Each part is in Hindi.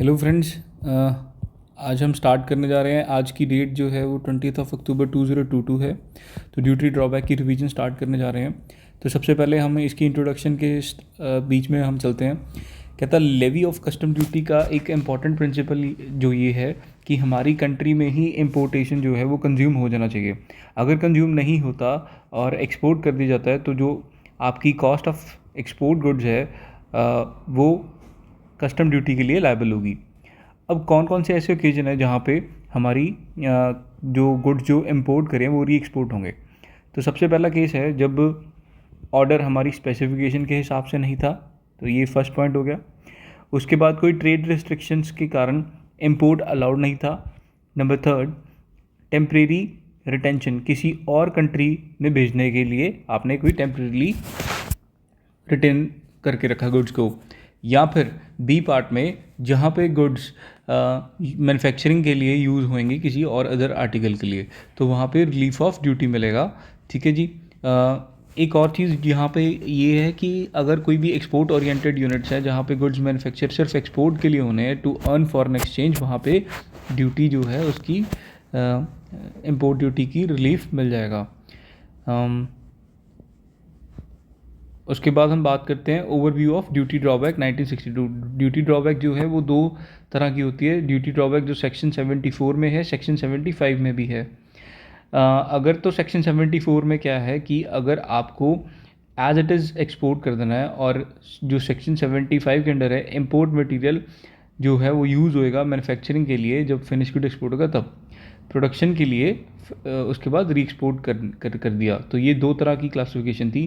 Hello friends. आज हम स्टार्ट करने जा रहे हैं। आज की डेट जो है वो 20 अक्टूबर 2022 है। तो ड्यूटी ड्रॉबैक की रिवीजन स्टार्ट करने जा रहे हैं। तो सबसे पहले हम इसकी इंट्रोडक्शन के बीच में हम चलते हैं। कहता लेवी ऑफ कस्टम ड्यूटी का एक इम्पॉर्टेंट प्रिंसिपल जो ये है कि हमारी कंट्री में ही इम्पोर्टेशन जो है वो कंज्यूम हो जाना चाहिए। अगर कंज्यूम नहीं होता और एक्सपोर्ट कर दिया जाता है तो जो आपकी कॉस्ट ऑफ एक्सपोर्ट गुड्स है वो कस्टम ड्यूटी के लिए लायबल होगी। अब कौन कौन से ऐसे ओकेजन है जहाँ पे हमारी जो गुड्स जो इंपोर्ट करें वो री एक्सपोर्ट होंगे। तो सबसे पहला केस है जब ऑर्डर हमारी स्पेसिफिकेशन के हिसाब से नहीं था, तो ये फर्स्ट पॉइंट हो गया। उसके बाद कोई ट्रेड रिस्ट्रिक्शंस के कारण इंपोर्ट अलाउड नहीं था। नंबर थर्ड, टेम्परेरी रिटेंशन, किसी और कंट्री में भेजने के लिए आपने कोई टेम्परेरी रिटेन करके रखा गुड्स को। या फिर बी पार्ट में जहाँ पे गुड्स मैन्युफैक्चरिंग के लिए यूज़ होंगे किसी और अदर आर्टिकल के लिए, तो वहाँ पे रिलीफ ऑफ ड्यूटी मिलेगा। ठीक है जी। एक और चीज़ यहाँ पे ये है कि अगर कोई भी एक्सपोर्ट ओरिएंटेड यूनिट्स है जहाँ पे गुड्स मैन्युफैक्चर सिर्फ एक्सपोर्ट के लिए होने हैं टू अर्न फॉरेन एक्सचेंज, वहाँ पे ड्यूटी जो है उसकी इम्पोर्ट ड्यूटी की रिलीफ मिल जाएगा। उसके बाद हम बात करते हैं overview of duty drawback 1962। Duty drawback जो है वो दो तरह की होती है। ड्यूटी ड्रॉबैक जो सेक्शन 74 में है, सेक्शन 75 में भी है। अगर तो सेक्शन 74 में क्या है कि अगर आपको एज इट इज़ एक्सपोर्ट कर देना है और जो सेक्शन 75 के अंडर है इम्पोर्ट मटेरियल जो है वो यूज़ होएगा मैन्युफैक्चरिंग के लिए, जब फिनिश गुड एक्सपोर्ट होगा तब प्रोडक्शन के लिए उसके बाद री एक्सपोर्ट कर दिया। तो ये दो तरह की क्लासिफिकेशन थी।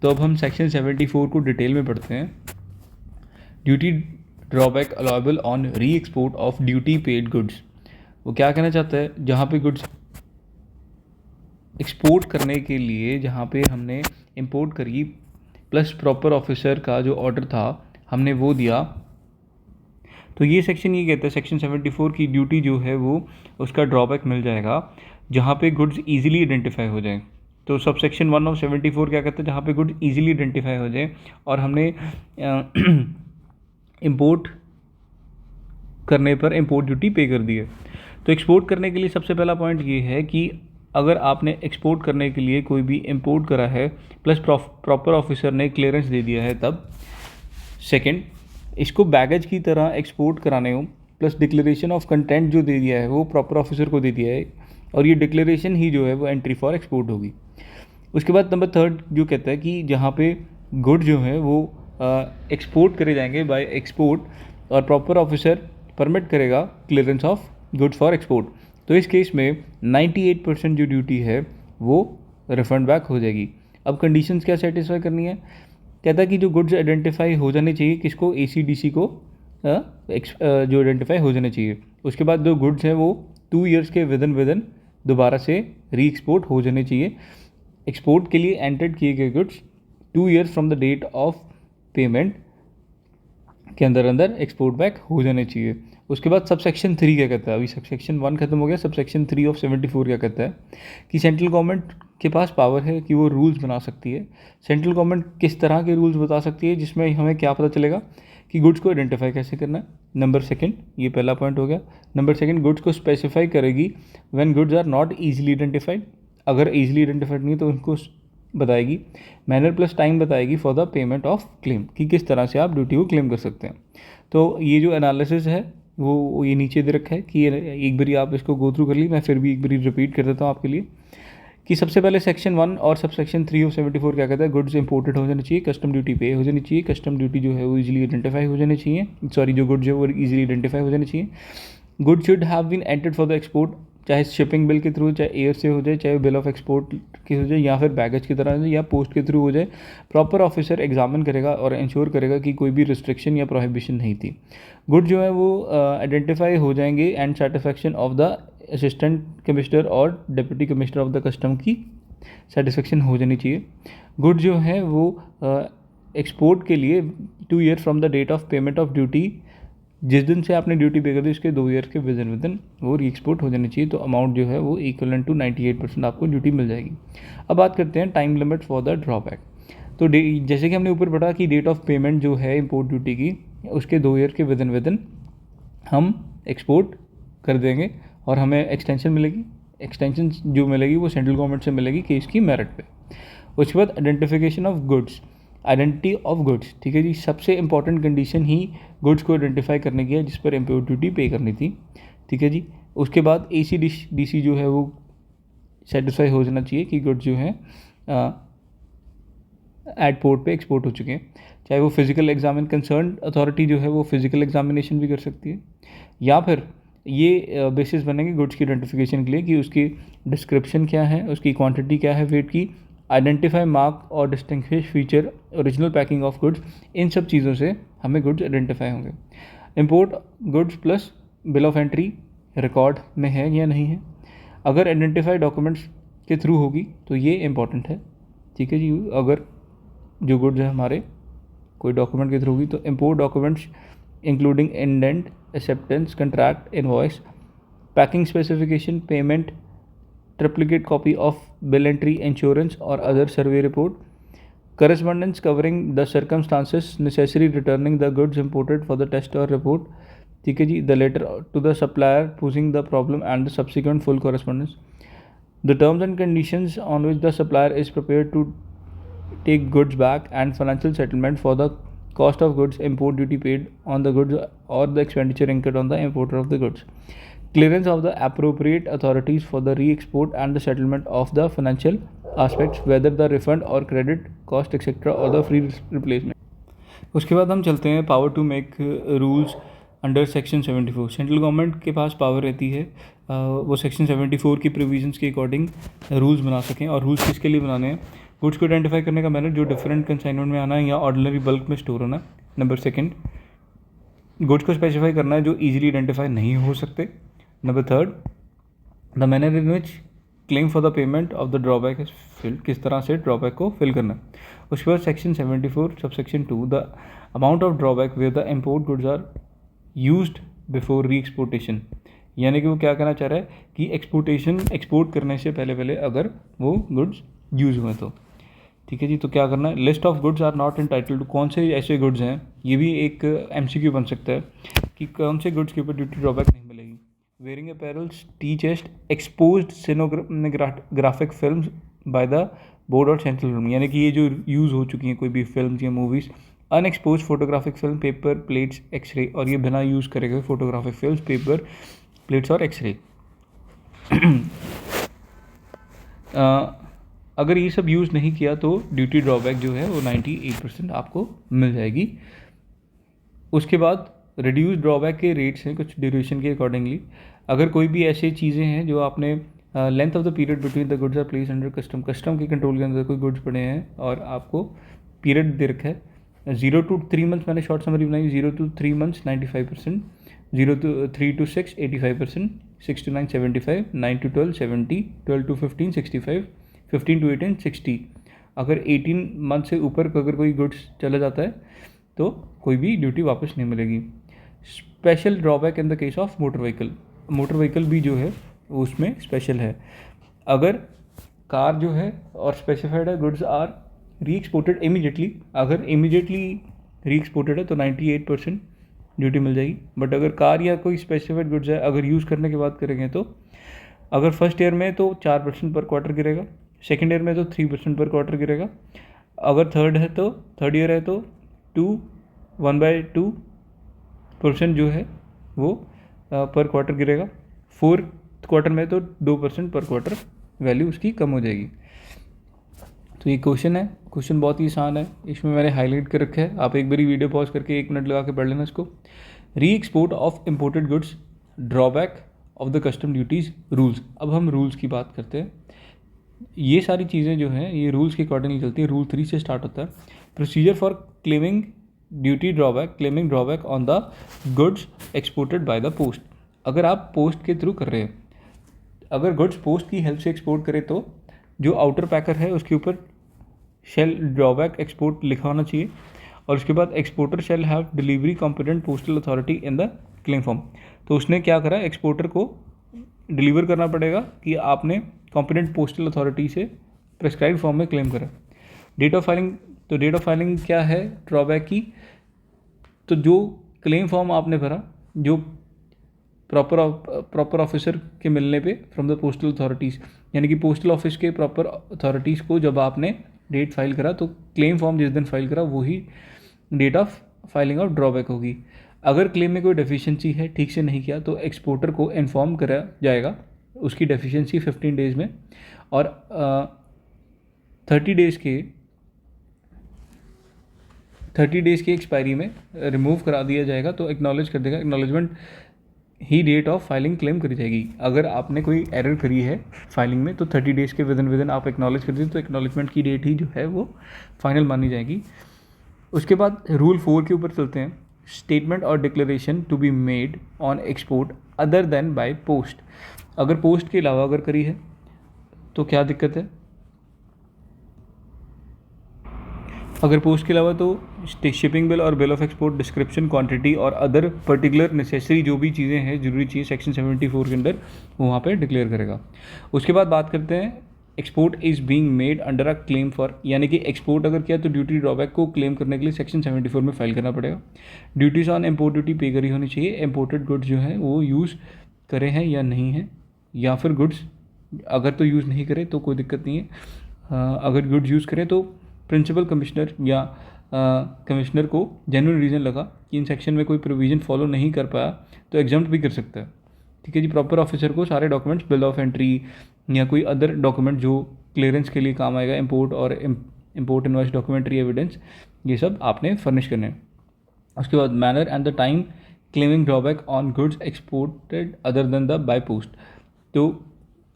तो अब हम सेक्शन 74 को डिटेल में पढ़ते हैं। ड्यूटी ड्रॉबैक अलाउएबल ऑन री export of duty paid goods. वो क्या कहना चाहता है, जहाँ पे गुड्स एक्सपोर्ट करने के लिए जहाँ पे हमने इंपोर्ट करी प्लस प्रॉपर ऑफिसर का जो ऑर्डर था हमने वो दिया, तो ये सेक्शन ये कहता है सेक्शन 74 की ड्यूटी जो है वो उसका ड्रॉबैक मिल जाएगा जहाँ पे गुड्स इजीली आइडेंटिफाई हो जाएं। तो सब सेक्शन 1 ऑफ 74 क्या कहता है, जहाँ पे गुड्स इजीली आइडेंटिफाई हो जाए और हमने इंपोर्ट करने पर इंपोर्ट ड्यूटी पे कर दी है। तो एक्सपोर्ट करने के लिए सबसे पहला पॉइंट ये है कि अगर आपने एक्सपोर्ट करने के लिए कोई भी इंपोर्ट करा है प्लस प्रॉपर ऑफिसर ने क्लियरेंस दे दिया है तब। सेकेंड, इसको बैगेज की तरह एक्सपोर्ट कराने हो प्लस डिक्लेरेशन ऑफ कंटेंट जो दे दिया है वो प्रॉपर ऑफिसर को दे दिया है और ये डिक्लेरेशन ही जो है वो एंट्री फॉर एक्सपोर्ट होगी। उसके बाद नंबर थर्ड जो कहता है कि जहाँ पे गुड जो है वो एक्सपोर्ट करे जाएंगे बाय एक्सपोर्ट और प्रॉपर ऑफिसर परमिट करेगा clearance of goods for export, तो इस केस में 98% जो ड्यूटी है वो रिफंड बैक हो जाएगी। अब कंडीशंस क्या सेटिस्फाई करनी है, कहता है कि जो गुड्स आइडेंटिफाई हो जाने चाहिए किसको, ACDC को जो आइडेंटिफाई हो जाने चाहिए। उसके बाद जो गुड्स हैं वो 2 ईयर्स के विदन दोबारा से री एक्सपोर्ट हो जाने चाहिए। एक्सपोर्ट के लिए एंटर्ड किए गए goods 2 years from the date of payment के अंदर एक्सपोर्ट बैक हो जाने चाहिए। उसके बाद सबसेक्शन 3 क्या कहता है, अभी सबसेक्शन 1 खत्म हो गया, सबसेक्शन 3 ऑफ 74 क्या कहता है कि सेंट्रल गवर्नमेंट के पास पावर है कि वो रूल्स बना सकती है। सेंट्रल गवर्नमेंट किस तरह के रूल्स बता सकती है जिसमें हमें क्या पता चलेगा कि गुड्स को आइडेंटिफाई कैसे करना है। नंबर सेकंड, ये पहला पॉइंट हो गया। नंबर सेकंड, गुड्स को स्पेसिफाई करेगी when goods are not easily identified, अगर ईजिली आइडेंटिफाइड नहीं तो उनको बताएगी। मैनर प्लस टाइम बताएगी for the payment of claim, कि किस तरह से आप ड्यूटी को क्लेम कर सकते हैं। तो ये जो एनालिसिस है वो ये नीचे दे रखा है कि एक बारी आप इसको गो थ्रू कर ली, मैं फिर भी एक बारी रिपीट कर देता हूँ आपके लिए कि सबसे पहले सेक्शन 1 और सब सेक्शन 3 ऑफ 74 क्या कहता है, गुड्स इंपोर्टेड हो जाने चाहिए, कस्टम ड्यूटी पे हो जानी चाहिए, कस्टम ड्यूटी जो है वो इजीली आइडेंटिफाई हो जाने चाहिए, सॉरी जो गुड्स है वो इजीली आइडेंटिफाई हो जाने चाहिए। Good should have been entered for the export, चाहे शिपिंग बिल के थ्रू, चाहे एयर से हो जाए, चाहे बिल ऑफ एक्सपोर्ट के हो जाए, या फिर बैगेज की तरह हो जाए, या पोस्ट के थ्रू हो जाए। प्रॉपर ऑफिसर एग्जामिन करेगा और इंश्योर करेगा कि कोई भी रिस्ट्रिक्शन या प्रोहिबिशन नहीं थी। गुड जो है वो आइडेंटिफाई हो जाएंगे and satisfaction of the assistant commissioner और deputy commissioner of the custom की सेटिस्फेक्शन हो जानी चाहिए। गुड जो है वो एक्सपोर्ट के लिए 2 year from the date of payment of duty, जिस दिन से आपने ड्यूटी पे कर दी उसके 2 ईयर के विदिन वो री एक्सपोर्ट हो जानी चाहिए। तो अमाउंट जो है वो इक्वलेंट टू 98% आपको ड्यूटी मिल जाएगी। अब बात करते हैं time limit for the drawback. तो जैसे कि हमने ऊपर पढ़ा कि डेट ऑफ पेमेंट जो है इम्पोर्ट ड्यूटी की उसके 2 ईयर के विदिन हम एक्सपोर्ट कर देंगे और हमें एक्सटेंशन मिलेगी। एक्सटेंशन जो मिलेगी वो सेंट्रल गवर्नमेंट से मिलेगी केस की मेरिट पे। उसके बाद identification of goods, identity of goods, ठीक है जी। सबसे इंपॉर्टेंट कंडीशन ही गुड्स को आइडेंटिफाई करने की है जिस पर इम्पोर्ट ड्यूटी पे करनी थी, ठीक है जी। उसके बाद ACDC जो है वो सेटिस्फाई हो जाना चाहिए कि गुड्स जो हैं एट पोर्ट पे एक्सपोर्ट हो चुके हैं। चाहे वो फिजिकल एग्जामिन कंसर्न अथॉरिटी जो है वो फिजिकल एग्जामिनेशन भी कर सकती है, या फिर ये बेसिस बनेंगे गुड्स की आइडेंटिफिकेशन के लिए कि उसकी डिस्क्रिप्शन क्या है, उसकी क्वांटिटी क्या है वेट की, आइडेंटिफाई मार्क और distinguish feature, original packing of goods, इन सब चीज़ों से हमें गुड्स आइडेंटिफाई होंगे। Import goods plus bill of entry record में है या नहीं है, अगर आइडेंटिफाई डॉक्यूमेंट्स के थ्रू होगी तो ये इंपॉर्टेंट है, ठीक है जी। अगर जो गुड्स है हमारे कोई डॉक्यूमेंट के थ्रू होगी तो import documents including indent, acceptance, contract, invoice, packing specification, payment, triplicate copy of bill entry, insurance और other survey report, correspondence covering the circumstances necessary returning the goods imported for the test or report, ठीक है जी। the letter to the supplier posing the problem and the subsequent full correspondence, the terms and conditions on which the supplier is prepared to take goods back and financial settlement for the cost of goods, import duty paid on the goods or the expenditure incurred on the importer of the goods, clearance of the appropriate authorities for the re-export and the settlement of the financial aspects, whether the refund or credit cost etc or the free replacement। उसके बाद हम चलते हैं power to make rules under section 74। Central government के पास पावर रहती है वो सेक्शन 74 की प्रोविजंस के अकॉर्डिंग रूल्स बना सकें। और रूल्स किसके लिए बनाने हैं? गुड्स को आइडेंटिफाई करने का मैनर जो डिफरेंट कंसाइनमेंट में आना है या ऑर्डिनरी बल्क में स्टोर होना है। नंबर सेकंड, गुड्स को स्पेसिफाई करना है जो ईजिली आइडेंटिफाई नहीं हो सकते। Number third, the manner in which claim for the payment of the drawback is filled, किस तरह से ड्रॉबैक को फिल करना है। उसके बाद section 74 subsection 2, the amount of drawback where the import goods are used before reexportation, यानी कि वो क्या कहना चाह रहा है कि एक्सपोर्ट करने से पहले अगर वो गुड्स यूज़ हुए तो, ठीक है जी। तो क्या करना है, list of goods are not entitled to, कौन से ऐसे गुड्स हैं, ये भी एक MCQ बन सकता है कि कौन से गुड्स के ऊपर ड्यूटी ड्रॉबैक नहीं मिलेगी। Wearing apparels, tea chest, exposed cinematographic films by the board और सेंट्रल फिल्म, यानी कि ये जो यूज़ हो चुकी हैं कोई भी फिल्म या movies. Unexposed photographic film, paper plates, x ray, और ये बिना यूज़ करे गए फोटोग्राफिक फिल्म, पेपर प्लेट्स और एक्सरे। अगर ये सब यूज़ नहीं किया तो ड्यूटी ड्रॉबैक जो है वो 98% आपको मिल जाएगी। उसके बाद रिड्यूस ड्रॉबैक के रेट्स हैं कुछ ड्यूरेशन के अकॉर्डिंगली। अगर कोई भी ऐसी चीज़ें हैं जो आपने length of the period between the goods are place under custom के कंट्रोल के अंदर कोई गुड्स पड़े हैं और आपको पीरियड दे रखा है 0 to 3 मंथ्स, मैंने शॉर्ट समरी बनाई, 0 to 3 months 95%, 0 to 3 to 6 85%, 6 to 9 75, 9 to 12 70, 12 to 15 65, 15 to 18 60। अगर 18 मंथ से ऊपर अगर कोई गुड्स चला जाता है तो कोई भी ड्यूटी वापस नहीं मिलेगी। Special drawback in the case of motor vehicle भी जो है उसमें स्पेशल है। अगर कार जो है और स्पेसिफाइड है गुड्स आर री एक्सपोर्टेड इमीडिएटली, अगर इमीडिएटली री एक्सपोर्टेड है तो 98% ड्यूटी मिल जाएगी। बट अगर कार या कोई स्पेसिफाइड गुड्स है अगर यूज़ करने की बात करेंगे तो अगर फर्स्ट ईयर में तो 4% पर क्वार्टर गिरेगा, सेकेंड ईयर में तो 3% पर क्वार्टर गिरेगा, अगर थर्ड ईयर है तो 1/2% जो है वो पर क्वार्टर गिरेगा, फोर्थ क्वार्टर में तो 2% पर क्वार्टर वैल्यू उसकी कम हो जाएगी। तो ये क्वेश्चन बहुत ही आसान है, इसमें मैंने हाईलाइट कर रखा है, आप एक बारी वीडियो पॉज करके 1 मिनट लगा के पढ़ लेना इसको। री export of imported goods, drawback of the custom duties, rules. अब हम रूल्स की बात करते हैं। ये सारी चीज़ें जो हैं ये रूल्स के अकॉर्डिंग चलती है। रूल 3 से स्टार्ट होता है, procedure for claiming drawback on the goods exported by the post. अगर आप पोस्ट के थ्रू कर रहे हैं, अगर गुड्स पोस्ट की हेल्प से एक्सपोर्ट करें तो जो आउटर पैकर है उसके ऊपर शेल ड्रॉबैक एक्सपोर्ट लिखा होना चाहिए, और उसके बाद exporter shall have delivery competent postal authority in the claim form. तो उसने क्या करा, एक्सपोर्टर को डिलीवर करना पड़ेगा कि आपने कॉम्पिटेंट पोस्टल अथॉरिटी से प्रेस्क्राइब फॉर्म में क्लेम करा। डेट ऑफ फाइलिंग, तो डेट ऑफ फाइलिंग क्या है ड्रॉबैक की, तो जो क्लेम फॉर्म आपने भरा, जो प्रॉपर ऑफिसर के मिलने पे फ्रॉम द पोस्टल अथॉरिटीज़, यानी कि पोस्टल ऑफिस के प्रॉपर अथॉरिटीज़ को जब आपने डेट फाइल करा तो क्लेम फॉर्म जिस दिन फाइल करा वही date of filing of drawback होगी। अगर क्लेम में कोई डेफिशिएंसी है, ठीक से नहीं किया, तो एक्सपोर्टर को इन्फॉर्म करा जाएगा उसकी डेफिशिएंसी 15 डेज़ में, और 30 डेज़ के एक्सपायरी में रिमूव करा दिया जाएगा, तो एक्नॉलेज कर देगा, एक्नॉलेजमेंट ही डेट ऑफ फाइलिंग क्लेम करी जाएगी। अगर आपने कोई एरर करी है फाइलिंग में तो 30 डेज़ के विद इन आप एक्नॉलेज कर दीजिए, तो एक्नॉलेजमेंट की डेट ही जो है वो फाइनल मानी जाएगी। उसके बाद रूल 4 के ऊपर चलते हैं। स्टेटमेंट और declaration to be made on export other then by post. अगर पोस्ट के अलावा अगर करी है तो क्या दिक्कत है? अगर पोस्ट के अलावा तो शिपिंग बिल और bill of export, description, quantity और अदर पर्टिकुलर नेसेसरी जो भी चीज़ें हैं, जरूरी चीज़ सेक्शन 74 के अंदर वो वहाँ पे डिक्लेयर करेगा। उसके बाद बात करते हैं export is being made under a claim for, यानी कि एक्सपोर्ट अगर किया तो ड्यूटी ड्रॉबैक को क्लेम करने के लिए सेक्शन 74 में फाइल करना पड़ेगा। ड्यूटीज़ ऑन इम्पोर्ट ड्यूटी पे करी होनी चाहिए। इम्पोर्टेड गुड्स जो हैं वो यूज़ करे हैं या नहीं हैं, या फिर गुड्स अगर तो यूज़ नहीं करे तो कोई दिक्कत नहीं है। अगर गुड्स यूज़ करें तो प्रिंसिपल कमिश्नर या कमिश्नर को जेन्युइन रीज़न लगा कि इन सेक्शन में कोई प्रोविज़न फॉलो नहीं कर पाया तो एग्जाम्प्ट भी कर सकता है। ठीक है जी। प्रॉपर ऑफिसर को सारे डॉक्यूमेंट्स, बिल ऑफ एंट्री या कोई अदर डॉक्यूमेंट जो क्लियरेंस के लिए काम आएगा, इम्पोर्ट और इम्पोर्ट इनवॉइस, डॉक्यूमेंट्री एविडेंस, ये सब आपने फर्निश करने हैं। उसके बाद manner and the time claiming drawback on goods exported other than the by post. तो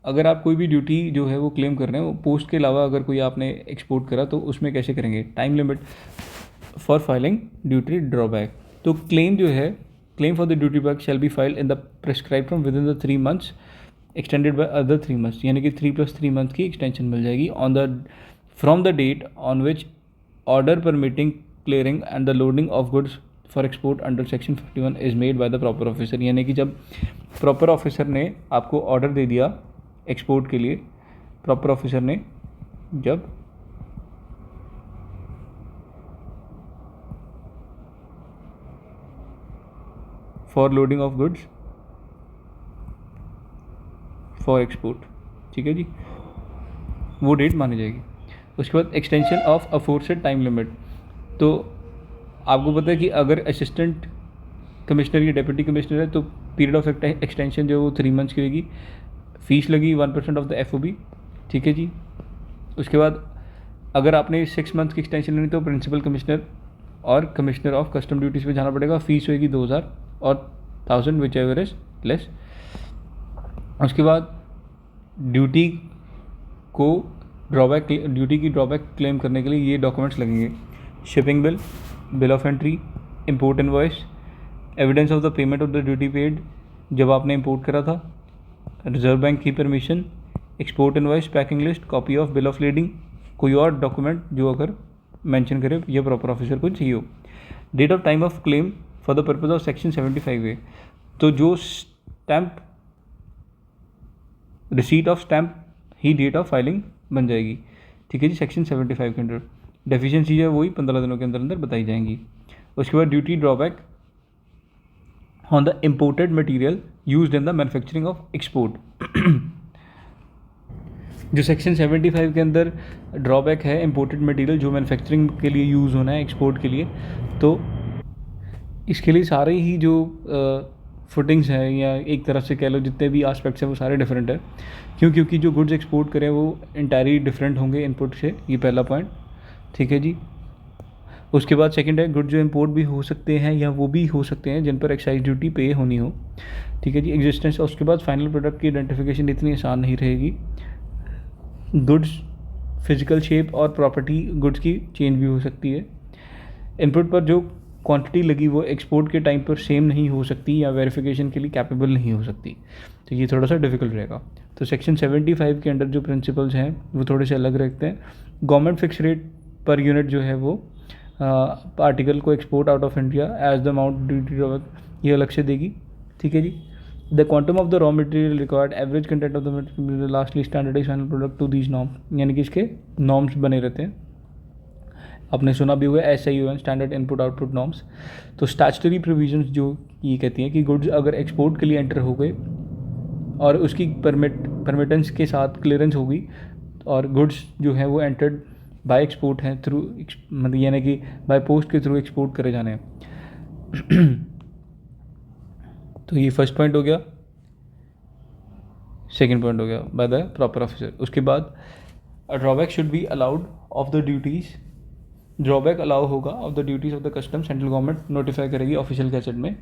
अगर आप कोई भी ड्यूटी जो है वो क्लेम कर रहे हैं वो पोस्ट के अलावा अगर कोई आपने एक्सपोर्ट करा तो उसमें कैसे करेंगे? Time limit for filing duty drawback. तो क्लेम जो है, claim for the duty back shall be file in the prescribe from with in the 3 months extended by other 3 months, यानी कि 3+3 months की एक्सटेंशन मिल जाएगी on the from the date on which order permitting clearing and the loading of goods for export under section 51 is made by the proper officer. यानी कि जब प्रॉपर ऑफिसर ने आपको ऑर्डर दे दिया एक्सपोर्ट के लिए, प्रॉपर ऑफिसर ने जब for loading of goods for export, ठीक है जी, वो डेट मानी जाएगी। उसके बाद extension of aforesaid time limit. तो आपको पता है कि अगर असिस्टेंट कमिश्नर या डेप्यूटी कमिश्नर है तो पीरियड ऑफ एक्सटेंशन जो वो 3 months की होगी। फीस लगी 1% ऑफ द FOB, ठीक है जी। उसके बाद अगर आपने 6 months की एक्सटेंशन लेनी तो प्रिंसिपल कमिश्नर और कमिश्नर ऑफ कस्टम ड्यूटीज़ पे जाना पड़ेगा। फीस होगी 2000 और 1000 विच एवर इज लेस। उसके बाद ड्यूटी की ड्रॉबैक क्लेम करने के लिए ये डॉक्यूमेंट्स लगेंगे: shipping bill, bill of entry, import invoice, evidence of the payment of the duty paid जब आपने इम्पोर्ट करा था, रिजर्व बैंक की permission, export invoice, packing list, copy of bill of leading, कोई और डॉक्यूमेंट जो अगर मेंशन करे या प्रॉपर ऑफिसर को चाहिए हो। Date of time of claim for the purpose of section 75A। तो जो स्टैम्प, रिसीट ऑफ स्टैम्प ही डेट ऑफ फाइलिंग बन जाएगी, ठीक है जी, सेक्शन 75 के अंदर। डेफिशिएंसी है वही 15 दिनों के अंदर अंदर बताई जाएंगी। उसके बाद duty drawback on the imported material used in the manufacturing of export. जो सेक्शन 75 के अंदर ड्रॉबैक है इम्पोर्टेड मटेरियल जो मैन्युफैक्चरिंग के लिए यूज़ होना है एक्सपोर्ट के लिए, तो इसके लिए सारे ही जो फुटिंग्स हैं या एक तरफ से कह लो जितने भी एस्पेक्ट्स हैं वो सारे डिफरेंट है। क्योंकि जो गुड्स एक्सपोर्ट करें वो इंटायरली डिफरेंट होंगे इनपुट से, ये पहला पॉइंट, ठीक है जी। उसके बाद सेकंड है गुड जो इंपोर्ट भी हो सकते हैं या वो भी हो सकते हैं जिन पर एक्साइज ड्यूटी पे होनी हो, ठीक है जी, एग्जिस्टेंस। उसके बाद फाइनल प्रोडक्ट की आइडेंटिफिकेशन इतनी आसान नहीं रहेगी। गुड्स फिजिकल शेप और प्रॉपर्टी गुड्स की चेंज भी हो सकती है। इनपुट पर जो क्वांटिटी लगी वो एक्सपोर्ट के टाइम पर सेम नहीं हो सकती या वेरिफिकेशन के लिए कैपेबल नहीं हो सकती, तो ये थोड़ा सा डिफिकल्ट रहेगा। तो सेक्शन 75 के अंडर जो प्रिंसिपल्स हैं वो थोड़े से अलग रखते हैं। Government fix rate per unit जो है वो आर्टिकल को export out of India as the amount duty drawback ये अलग से देगी, ठीक है जी। The quantum of the raw material required average content of the lastly standardize final product to these norm, यानी कि इसके नॉर्म्स बने रहते हैं। आपने सुना भी होगा SION, standard input output norms. तो स्टैट्यूटरी प्रोविजंस जो ये कहती हैं कि गुड्स अगर एक्सपोर्ट के लिए एंटर हो गए और उसकी परमिटेंस के साथ क्लियरेंस होगी और गुड्स जो हैं वो एंटर्ड बाय एक्सपोर्ट हैं थ्रू, मतलब यानी कि बाय पोस्ट के थ्रू एक्सपोर्ट करे जाने हैं। तो ये फर्स्ट पॉइंट हो गया। सेकेंड पॉइंट हो गया बाय द प्रॉपर ऑफिसर। उसके बाद drawback should be allowed of the duties, drawback allow होगा of the duties of the custom, central government notify करेगी ऑफिशियल गैजेट में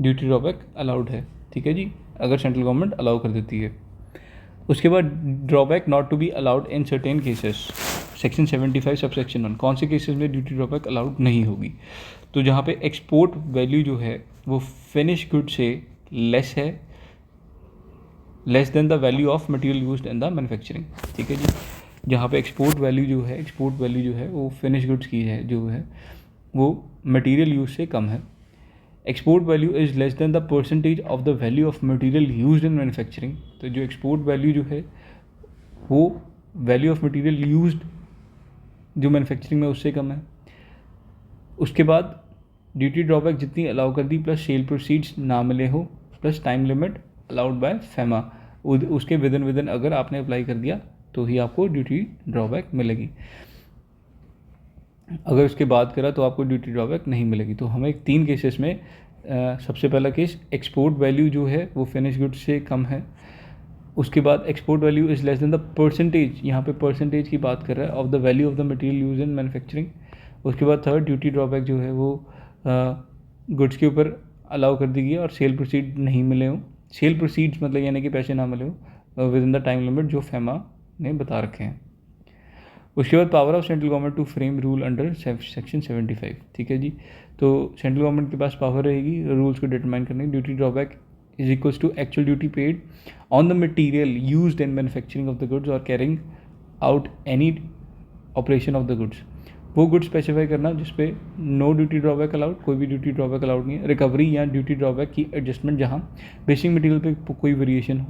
ड्यूटी ड्रॉबैक अलाउड है, ठीक है जी, अगर सेंट्रल गवर्नमेंट अलाउ कर देती है। उसके बाद drawback not to be allowed in certain cases, section 75 subsection 1, कौन से केसेस में ड्यूटी ड्रॉबैक अलाउड नहीं होगी? तो जहाँ पे एक्सपोर्ट वैल्यू जो है वो फिनिश गुड से लेस है, less than the value of material used in the manufacturing, ठीक है जी। जहाँ पे एक्सपोर्ट वैल्यू जो है वो फिनिश गुड्स की है जो है वो मटेरियल यूज से कम है। Export value is less than the percentage of the value of material used in manufacturing. तो जो एक्सपोर्ट वैल्यू जो है वो वैल्यू ऑफ मटेरियल यूज्ड जो मैन्युफैक्चरिंग में उससे कम है। उसके बाद ड्यूटी ड्रॉबैक जितनी अलाउ कर दी प्लस सेल प्रोसीड्स ना मिले हो plus time limit allowed by FEMA, उसके विदिन अगर आपने अप्लाई कर दिया तो ही आपको ड्यूटी ड्रॉबैक मिलेगी। अगर उसके बाद करा तो आपको ड्यूटी ड्रॉबैक नहीं मिलेगी। तो हमें 3 केसेस में सबसे पहला केस एक्सपोर्ट वैल्यू जो है वो फिनिश गुड्स से कम है। उसके बाद export value is less than the percentage, यहाँ पे परसेंटेज की बात कर रहा है, of the value of the material use in manufacturing. उसके बाद थर्ड ड्यूटी ड्रॉबैक जो है वो गुड्स के ऊपर अलाउ कर दी गई और सेल प्रोसीड नहीं मिले हों, सेल प्रोसीड्स मतलब यानी कि पैसे ना मिले हो within the time limit जो फेमा ने बता रखे हैं। उसके बाद power of central government to frame rule under section 75, ठीक है जी। तो सेंट्रल गवर्नमेंट के पास पावर रहेगी रूल्स को डिटरमाइन करने की। Duty drawback is equals to actual duty paid on the material used in manufacturing of the goods और carrying out any operation of the goods. वो गुड्स स्पेसिफाई करना जिस पे नो ड्यूटी ड्रॉबैक अलाउड, कोई भी ड्यूटी ड्रॉबैक अलाउड नहीं है। रिकवरी या ड्यूटी ड्रॉबैक की एडजस्टमेंट जहाँ बेसिक मटीरियल पे कोई वेरिएशन हो।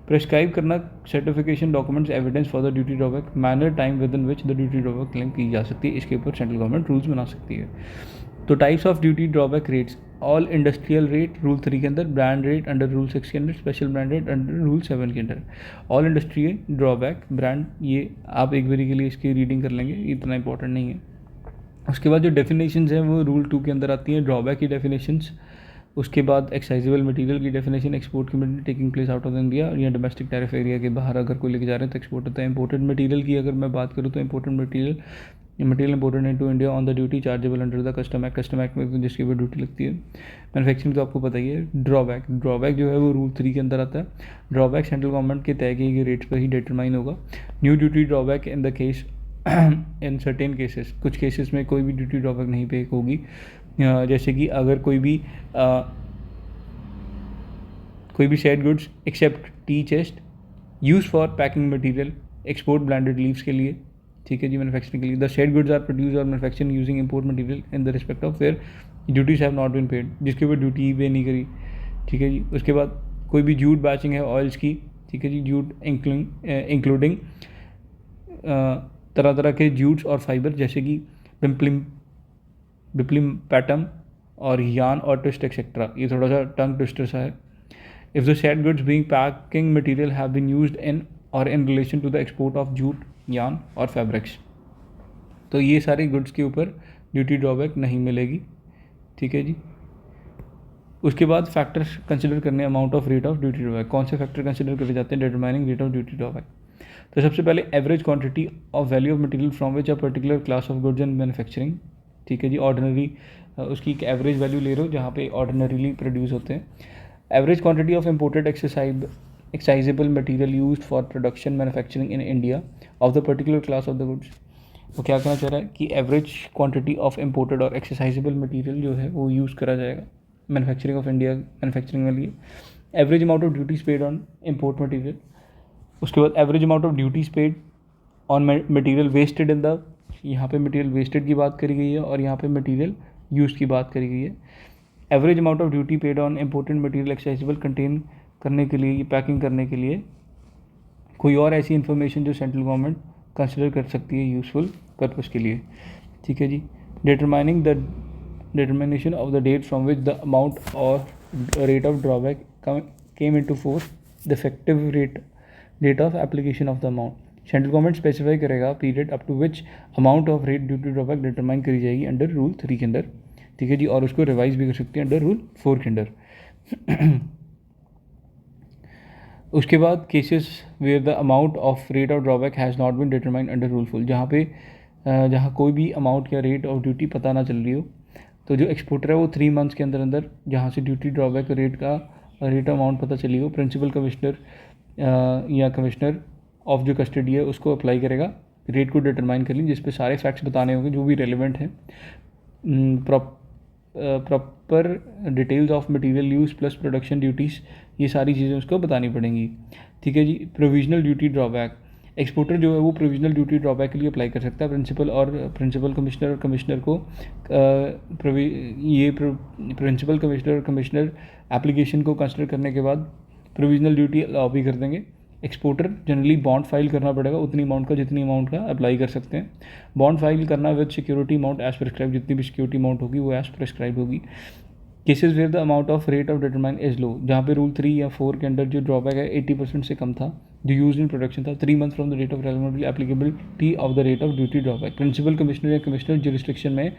प्रेस्क्राइब करना certification documents evidence for the duty drawback, manner time with in which the duty drawback claim की जा सकती है, इसके ऊपर सेंट्रल गवर्नमेंट रूल्स बना सकती है। तो types of duty drawback rates, all industrial rate rule 3 के अंदर, ब्रांड रेट अंडर रूल 6 के अंदर, special brand rate under rule 7 के अंदर। ऑल इंडस्ट्रियल ड्रॉबैक ब्रांड, ये आप एक बारी के लिए इसकी रीडिंग कर लेंगे, इतना इंपॉर्टेंट नहीं है। उसके बाद जो डेफिनेशंस हैं वो रूल 2 के अंदर आती हैं, ड्रॉबैक की डेफिनेशंस। उसके बाद एक्साइजेबल मटेरियल की डेफिनेशन, एक्सपोर्ट की material taking place out of India या डोमेस्टिक टैरिफ एरिया के बाहर अगर कोई लेके जा रहे हैं तो एक्सपोर्ट होता है। इंपोर्टेड मटेरियल की अगर मैं बात करूँ तो imported material imported into India on the duty chargeable under the custom act में जिसके ऊपर ड्यूटी लगती है। मैन्युफैक्चरिंग तो आपको पता ही है। ड्रॉबैक जो है वो रूल 3 के अंदर आता है। ड्रॉबैक सेंट्रल गवर्नमेंट के तय किए गए रेट्स पर ही डिटरमाइन होगा। New duty drawback in the case in certain cases, कुछ केसेस में कोई भी ड्यूटी ड्रॉबैक नहीं पे होगी, जैसे कि अगर कोई भी said goods except tea chest use for packing material export branded leaves के लिए, ठीक है जी, मैन्युफैक्चरिंग के लिए। The said goods are produce or manufacturing using import material in the respect of where duties have not been paid, जिसके ऊपर ड्यूटी पे नहीं करी, ठीक है जी। उसके बाद कोई भी जूट बैचिंग है ऑयल्स की, ठीक है जी, जूट इंक्लूडिंग तरह तरह के जूट्स और फाइबर जैसे कि बिप्लिम पैटम और यान और ट्विस्ट एक्सेट्रा। ये थोड़ा सा टंग ट्विस्टर सा है। If the said goods being packing material have been used in or in relation to the export of jute, yarn or fabrics, तो ये सारे गुड्स के ऊपर ड्यूटी ड्रॉबैक नहीं मिलेगी, ठीक है जी। उसके बाद फैक्टर्स कंसिडर करने, amount of rate of duty drawback, कौन से फैक्टर कंसिडर करे जाते हैं determining rate of duty drawback. तो सबसे पहले average quantity of value of material from which a particular class of goods in manufacturing, ठीक है जी। ऑर्डिनरी उसकी एक एवरेज वैल्यू ले रहे हो जहाँ पे ऑर्डिनरीली प्रोड्यूस होते हैं। Average quantity of imported excisable material used for production manufacturing in India of the particular class of the goods. वो क्या कहना चाह रहा है कि average quantity of imported or exercisable material जो है वो यूज़ करा जाएगा मैन्युफैक्चरिंग ऑफ इंडिया, मैन्युफैक्चरिंग के लिए। Average amount of duties paid on import material. उसके बाद average amount of duties paid on material wasted in the, यहाँ पे मटेरियल वेस्टेड की बात करी गई है और यहाँ पे मटेरियल यूज की बात करी गई है। Average amount of duty paid on imported material accessible contain करने के लिए, पैकिंग करने के लिए कोई और ऐसी इन्फॉर्मेशन जो सेंट्रल गवर्नमेंट कंसिडर कर सकती है यूज़फुल पर्पज़ के लिए। ठीक है जी। Determination of the date from which the amount or rate of drawback came into force, the effective date of application of the amount. Central government specify करेगा period up to which amount of rate duty drawback determine करी जाएगी अंडर रूल 3 के अंदर, ठीक है जी। और उसको रिवाइज भी कर सकते हैं अंडर रूल 4 के अंडर। उसके बाद cases where the amount of rate of drawback has not been determined under rule full, जहाँ कोई भी अमाउंट या रेट ऑफ ड्यूटी पता ना चल रही हो, तो जो एक्सपोर्टर है वो 3 मंथ्स के अंदर अंदर जहाँ से ड्यूटी ड्रॉबैक रेट अमाउंट पता चली हो, प्रिंसिपल कमिश्नर या कमिश्नर ऑफ जो कस्टडी है उसको अप्लाई करेगा, रेट को डिटरमाइन कर ली, जिस पे सारे फैक्ट्स बताने होंगे जो भी रेलिवेंट हैं। Proper details of material use plus production duties, ये सारी चीज़ें उसको बतानी पड़ेंगी, ठीक है जी। प्रोविजनल ड्यूटी ड्रॉबैक, एक्सपोर्टर जो है वो प्रोविजनल ड्यूटी ड्रॉबैक के लिए अप्लाई कर सकता है। प्रिंसिपल कमिश्नर और कमिश्नर को प्रिंसिपल कमिश्नर और कमिश्नर एप्लीकेशन को कंसिडर करने के बाद प्रोविजनल ड्यूटी अलाउ भी कर देंगे। एक्सपोर्टर जनरली बॉन्ड फाइल करना पड़ेगा उतनी अमाउंट का जितनी अमाउंट का अप्लाई कर सकते हैं। बॉन्ड फाइल करना with security amount as prescribe, जितनी भी सिक्योरिटी अमाउंट होगी वो एज प्रिस्क्राइब होगी। Cases where the amount of rate of determine is low, जहाँ पे रूल 3 या 4 के अंडर जो ड्रॉबैक है 80% से कम था, जो यूज इन प्रोडक्शन था, 3 month from the rate of relevant applicability of the rate of duty drawback, principal commissioner या कमिश्नर जुरिस्डिक्शन में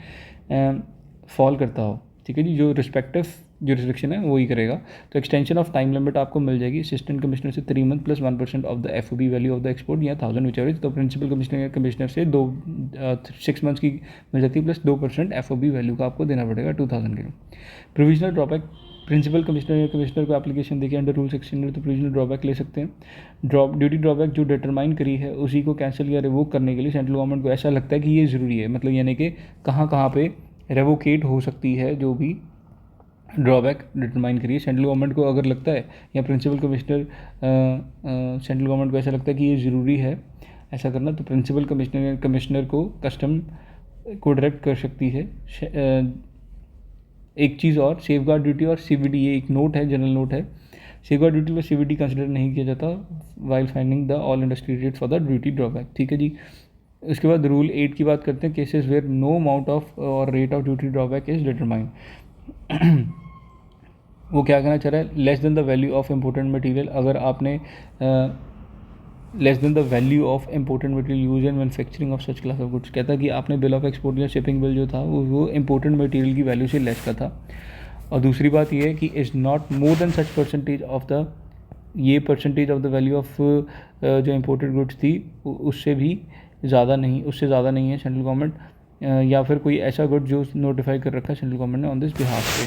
फॉल करता हो, ठीक है जी। जो रिस्पेक्टिव जुरिस्डिक्शन है वही करेगा। तो एक्सटेंशन ऑफ टाइम लिमिट आपको मिल जाएगी असिस्टेंट कमिश्नर से 3 month plus 1% of the FOB value of the export या 1000 विच एवरेज। तो प्रिंसिपल कमिश्नर या कमिश्नर से 6 मंथ्स की मिल जाती है प्लस 2% FOB वैल्यू का आपको देना पड़ेगा 2000 के लिए। प्रोविजनल ड्रॉबैक, प्रिंसिपल कमिश्नर या कमिश्नर को एप्लीकेशन देखिए अंडर रूल 16 तो प्रोविजनल ड्रॉबैक ले सकते हैं। ड्यूटी ड्रॉबैक जो डिटरमाइन करी है उसी को कैंसिल या रिवोक करने के लिए सेंट्रल गवर्नमेंट को ऐसा लगता है कि ये ज़रूरी है, मतलब यानी कि कहाँ पे रेवोकेट हो सकती है जो भी ड्रॉबैक डिटरमाइन करिए। सेंट्रल गवर्नमेंट को अगर लगता है या प्रिंसिपल कमिश्नर सेंट्रल गवर्नमेंट को ऐसा लगता है कि ये ज़रूरी है ऐसा करना, तो प्रिंसिपल कमिश्नर या कमिश्नर को कस्टम को डायरेक्ट कर सकती है। एक चीज़ और, सेफ गार्ड ड्यूटी और CVD, ये एक नोट है, जनरल नोट है। सेफ गार्ड ड्यूटी और CVD कंसिडर नहीं किया जाता while finding the all industry rate for the duty drawback, ठीक है जी। उसके बाद रूल 8 की बात करते हैं, cases where no amount of or rate of duty drawback is determined. वो क्या कहना चाह रहा है, less than the value of important material, अगर आपने less than the value of important material use in manufacturing of such class of goods, कहता है कि आपने बिल ऑफ एक्सपोर्ट या शिपिंग बिल जो था वो इम्पोर्टेंट मटेरियल की वैल्यू से लेस का था। और दूसरी बात ये है कि is not more than such percentage of the, ये percentage of the value of जो इम्पोर्टेड गुड्स थी उससे ज़्यादा नहीं है सेंट्रल गवर्नमेंट या फिर कोई ऐसा गुड जो नोटिफाई कर रखा है सेंट्रल गवर्नमेंट ने ऑन दिस बिहाफ पे।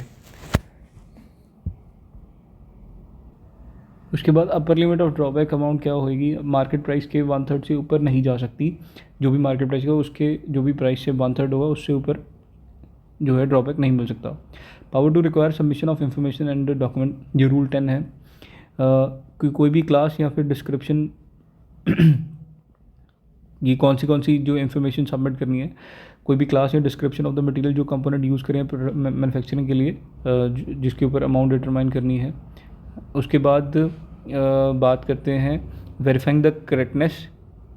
उसके बाद upper limit of drawback amount क्या होगी, मार्केट प्राइस के 1/3 से ऊपर नहीं जा सकती। जो भी मार्केट प्राइस का उसके जो भी प्राइस से 1/3 होगा उससे ऊपर जो है ड्रॉबैक नहीं मिल सकता। Power to require submission of information and document, ये रूल 10 है। कोई भी क्लास या फिर डिस्क्रिप्शन ये कौन सी जो इन्फॉर्मेशन सबमिट करनी है, कोई भी क्लास या डिस्क्रिप्शन ऑफ द मटेरियल जो कंपोनेंट यूज़ करें मैन्युफैक्चरिंग के लिए, जिसके ऊपर अमाउंट डिटरमाइन करनी है। उसके बाद बात करते हैं वेरीफाइंग द करेक्टनेस,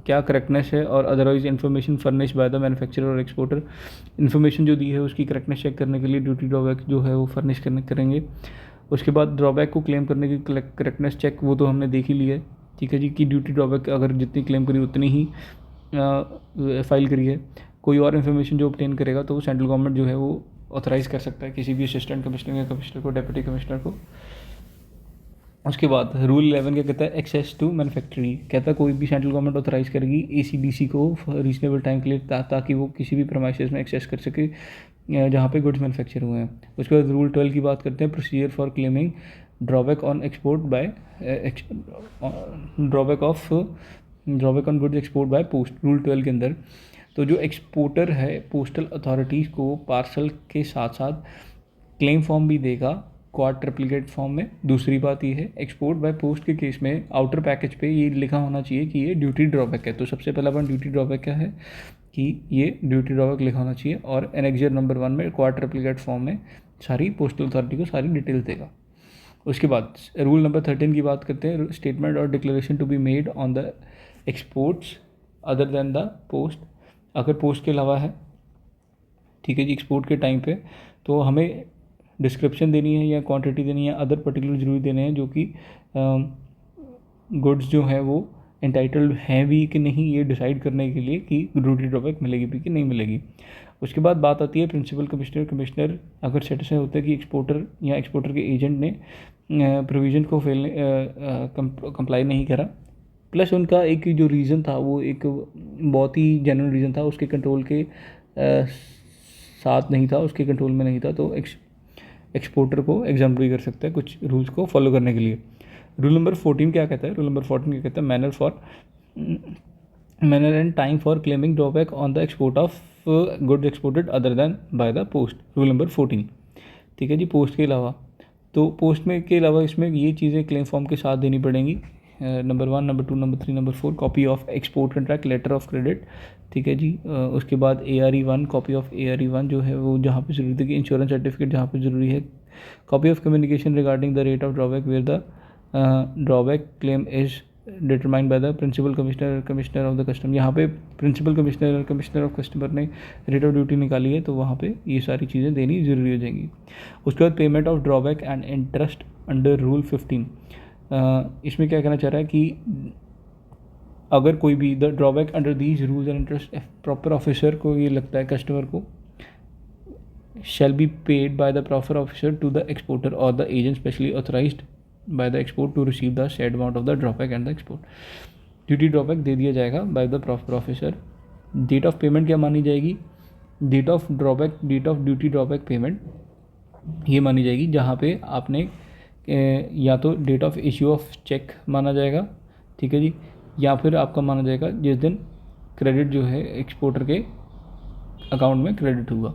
क्या करेक्टनेस है, और otherwise information furnish by the manufacturer और एक्सपोर्टर, इन्फॉर्मेशन जो दी है उसकी करेक्टनेस चेक करने के लिए ड्यूटी ड्रॉबैक जो है वो फर्निश करेंगे। उसके बाद ड्रॉबैक को क्लेम करने की करेक्टनेस चेक वो तो हमने देख ही लिया है, ठीक है जी, कि ड्यूटी ड्रॉबैक अगर जितनी क्लेम करी उतनी ही फाइल करी है। कोई और इन्फॉर्मेशन जो ऑब्टेन करेगा तो वो सेंट्रल गवर्नमेंट जो है वो ऑथराइज़ कर सकता है किसी भी असिस्टेंट कमिश्नर या कमिश्नर को, डिप्टी कमिश्नर को। उसके बाद रूल 11 क्या कहता है, एक्सेस टू मैन्युफैक्चरिंग, कहता है कोई भी सेंट्रल गवर्नमेंट ऑथराइज़ करेगी ACDC को रीजनेबल टाइम के लिए ताकि वो किसी भी प्रमाइसेस में एक्सेस कर सके जहाँ पे गुड्स मैन्युफैक्चर हुए हैं। उसके बाद रूल 12 की बात करते हैं, procedure for claiming drawback on export bye drawback on goods export by post, rule 12 के अंदर। तो जो एक्सपोर्टर है पोस्टल अथॉरिटीज़ को पार्सल के साथ साथ क्लेम फॉर्म भी देगा क्वाड ट्रिप्लिकेट फॉर्म में। दूसरी बात ये है, एक्सपोर्ट बाय पोस्ट के केस में आउटर पैकेज पे ये लिखा होना चाहिए कि ये ड्यूटी ड्रॉबैक है। तो सबसे पहला पॉइंट ड्यूटी ड्रॉबैक क्या है कि ये ड्यूटी ड्रॉबैक लिखा होना चाहिए, और एनेक्जर नंबर 1 में क्वाड ट्रिप्लिकेट फॉर्म में सारी पोस्टल अथॉरिटी को सारी डिटेल्स देगा। उसके बाद रूल नंबर 13 की बात करते हैं, स्टेटमेंट और declaration to be made on the exports other than the post, अगर पोस्ट के अलावा है ठीक है जी, एक्सपोर्ट के टाइम पे तो हमें डिस्क्रिप्शन देनी है या क्वांटिटी देनी है, अदर पर्टिकुलर जरूरी देने हैं जो कि गुड्स जो है वो एंटाइटल्ड हैं भी कि नहीं, ये डिसाइड करने के लिए कि ड्यूटी ड्रॉबैक मिलेगी भी कि नहीं मिलेगी। उसके बाद बात आती है प्रिंसिपल कमिश्नर अगर सेटिस्फाई होता है कि एक्सपोर्टर या एक्सपोर्टर के एजेंट ने प्रोविज़न को कंप्लाई नहीं करा, प्लस उनका एक जो रीज़न था वो एक बहुत ही जेन्युइन रीज़न था, उसके कंट्रोल के साथ नहीं था, उसके कंट्रोल में नहीं था, तो एक्सपोर्टर को एग्जाम्पल कर सकता है कुछ रूल्स को फॉलो करने के लिए। रूल नंबर 14 क्या कहता है? रूल नंबर 14 क्या कहता है? Manner and time for claiming drawback on the export of goods exported other then by the post. Rule number 14, ठीक है जी, पोस्ट के अलावा, तो पोस्ट में के अलावा इसमें ये चीज़ें क्लेम फॉर्म के साथ देनी पड़ेंगी। Number 1, number 2, number 3, number 4 copy of export contract, letter of credit, ठीक है जी। उसके बाद ARE1, कॉपी ऑफ ARE1 जो है वो जहाँ पे ज़रूरी है कि इंश्योरेंस सर्टिफिकेट जहाँ पे ज़रूरी है, copy of communication regarding the rate of drawback where the drawback claim is determined by the principal commissioner of the custom. यहाँ पे प्रिंसिपल कमिश्नर ऑफ कस्टमर ने रेट ऑफ ड्यूटी निकाली है, तो वहाँ पे ये सारी चीज़ें देनी ज़रूरी हो जाएंगी। उसके बाद payment of drawback and interest under rule 15। इसमें क्या कहना चाह रहा है कि अगर कोई भी the drawback under these rules and interest proper officer को ये लगता है कस्टमर को shall be paid by the proper officer to the exporter or the agent specially authorized by the export to receive the said amount of the drawback and the export। Duty drawback दे दिया जाएगा by the proper officer. Date of payment क्या मानी जाएगी? Date of duty drawback payment ये मानी जाएगी जहाँ पे आपने या तो date of issue of cheque माना जाएगा, ठीक है जी, या फिर आपका माना जाएगा जिस दिन क्रेडिट जो है एक्सपोर्टर के अकाउंट में क्रेडिट हुआ।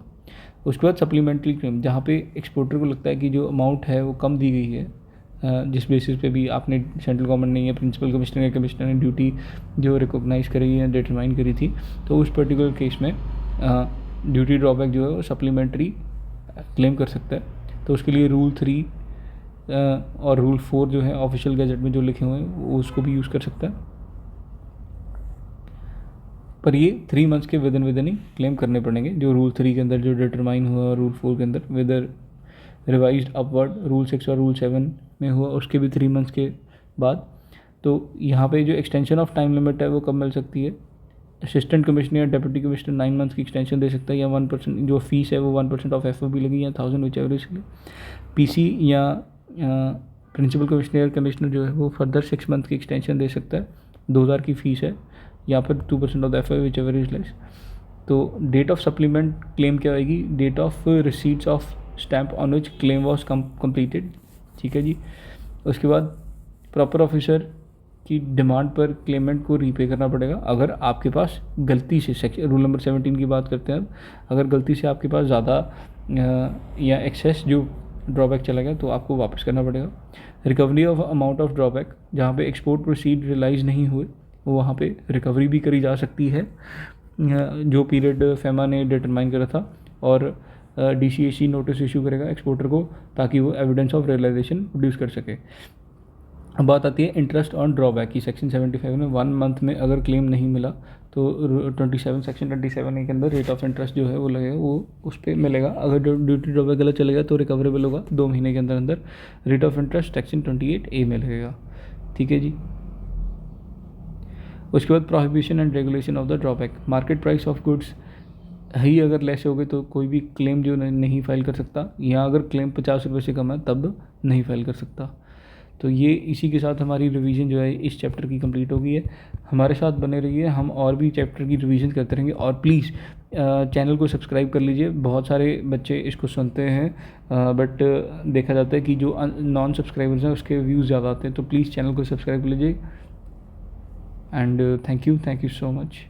उसके बाद सप्लीमेंट्री क्लेम, जहाँ पे एक्सपोर्टर को लगता है कि जो अमाउंट है वो कम दी गई है, जिस बेसिस पे भी आपने सेंट्रल गवर्नमेंट ने या प्रिंसिपल कमिश्नर ने ड्यूटी जो रिकॉग्नाइज़ करी या डिटरमाइन करी थी, तो उस पर्टिकुलर केस में ड्यूटी ड्रॉबैक जो है वो सप्लीमेंट्री क्लेम कर सकता है। तो उसके लिए रूल 3 और रूल 4 जो है ऑफिशियल गैजेट में जो लिखे हुए हैं वो उसको भी यूज़ कर सकता है, पर ये 3 मंथ्स के विद इन ही क्लेम करने पड़ेंगे। जो रूल 3 के अंदर जो डिटरमाइन हुआ, रूल 4 के अंदर विद रिवाइज्ड अपवर्ड रूल 6 और रूल 7 में हुआ, उसके भी 3 मंथ्स के बाद। तो यहाँ पे जो एक्सटेंशन ऑफ टाइम लिमिट है वो कब मिल सकती है? असिस्टेंट कमिश्नर या डिप्टी कमिश्नर 9 मंथ्स की एक्सटेंशन दे सकता है, या 1% जो फीस है वो 1% ऑफ FOB लगी या 1000 विच एवर इसलिए। PC या प्रिंसिपल कमिश्नर जो है वो फर्दर 6 मंथ की एक्सटेंशन दे सकता है, 2000 की फ़ीस है, या फिर 2% of the FOB whichever is less. तो डेट ऑफ सप्लीमेंट क्लेम क्या आएगी? Date of receipts of stamp on which claim was completed, ठीक है जी। उसके बाद प्रॉपर ऑफिसर की डिमांड पर क्लेमेंट को रीपे करना पड़ेगा अगर आपके पास गलती से, रूल नंबर 17 की बात करते हैं अब, अगर गलती से आपके पास ज़्यादा या एक्सेस जो ड्रॉबैक चला गया तो आपको वापस करना पड़ेगा। Recovery of amount of drawback, जहाँ पे एक्सपोर्ट प्रोसीड रियलाइज़ नहीं हुए वहाँ पे रिकवरी भी करी जा सकती है, जो पीरियड फेमा ने डिटरमाइन करा था, और DCAC नोटिस इशू करेगा एक्सपोर्टर को ताकि वो एविडेंस ऑफ रियलाइजेशन प्रोड्यूस कर सके। अब बात आती है इंटरेस्ट ऑन ड्रॉबैक की। सेक्शन 75 में 1 मंथ में अगर क्लेम नहीं मिला तो सेक्शन 27A के अंदर रेट ऑफ इंटरेस्ट जो है वो लगेगा, वो उस पर मिलेगा। अगर ड्यूटी ड्रॉबैक गलत चलेगा तो रिकवरेबल होगा 2 महीने के अंदर अंदर। Rate of interest section 28A में लगेगा, ठीक है जी। उसके बाद prohibition and regulation of the drawback. Market price of goods ही अगर लेस हो गए तो कोई भी क्लेम जो नहीं फाइल कर सकता, या अगर क्लेम 50 रुपये से कम है तब नहीं फाइल कर सकता। तो ये इसी के साथ हमारी रिवीजन जो है इस चैप्टर की कंप्लीट हो गई है। हमारे साथ बने रहिए, हम और भी चैप्टर की रिवीजन करते रहेंगे, और प्लीज़ चैनल को सब्सक्राइब कर लीजिए। बहुत सारे बच्चे इसको सुनते हैं बट देखा जाता है कि जो नॉन सब्सक्राइबर्स हैं उसके व्यूज़ ज़्यादा आते हैं, तो प्लीज़ चैनल को सब्सक्राइब कर लीजिए। And thank you so much.